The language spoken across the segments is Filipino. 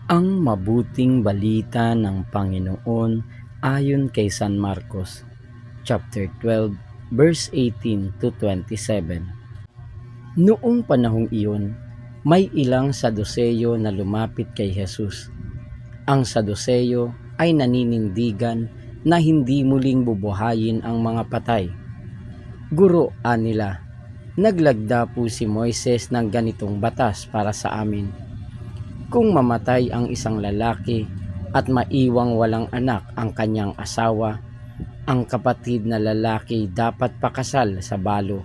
Ang mabuting balita ng Panginoon ayon kay San Marcos, chapter 12, verse 18 to 27. Noong panahong iyon, may ilang Saduseyo na lumapit kay Jesus. Ang Saduseyo ay naninindigan na hindi muling bubuhayin ang mga patay. Guro, anila, naglagda po si Moises ng ganitong batas para sa amin. Kung mamatay ang isang lalaki at maiwang walang anak ang kanyang asawa, ang kapatid na lalaki dapat pakasal sa balo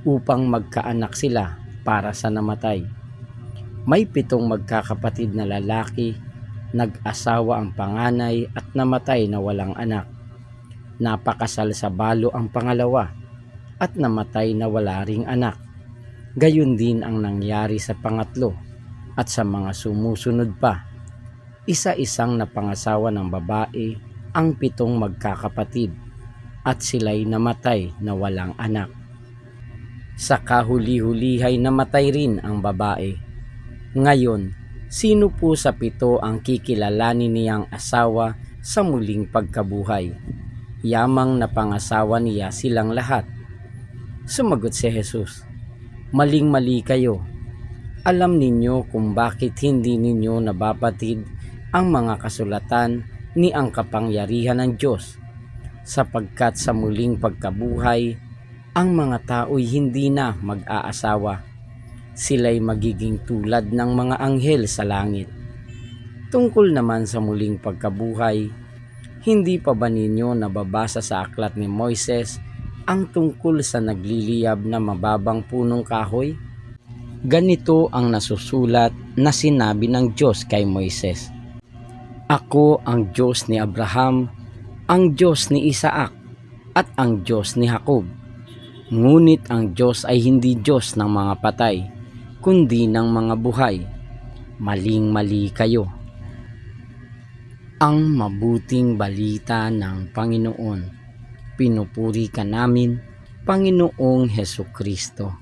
upang magkaanak sila para sa namatay. May 7 magkakapatid na lalaki, nag-asawa ang panganay at namatay na walang anak. Napakasal sa balo ang pangalawa at namatay na wala ring anak. Gayon din ang nangyari sa pangatlo at sa mga sumusunod pa. Isa-isang napangasawa ng babae ang 7 magkakapatid at sila'y namatay na walang anak. Sa kahuli-hulihay namatay rin ang babae. Ngayon, sino po sa 7 ang kikilalanin niyang asawa sa muling pagkabuhay? Yamang napangasawa niya silang lahat. Sumagot si Jesus, "Maling-mali kayo. Alam ninyo kung bakit hindi ninyo nababatid ang mga kasulatan ni ang kapangyarihan ng Diyos, sapagkat sa muling pagkabuhay, ang mga tao'y hindi na mag-aasawa. Sila'y magiging tulad ng mga anghel sa langit. Tungkol naman sa muling pagkabuhay, hindi pa ba ninyo nababasa sa aklat ni Moises ang tungkol sa nagliliyab na mababang punong kahoy? Ganito ang nasusulat na sinabi ng Diyos kay Moises, 'Ako ang Diyos ni Abraham, ang Diyos ni Isaac, at ang Diyos ni Jacob.' Ngunit ang Diyos ay hindi Diyos ng mga patay, kundi ng mga buhay. Maling-mali kayo." Ang mabuting balita ng Panginoon. Pinupuri ka namin, Panginoong Hesukristo.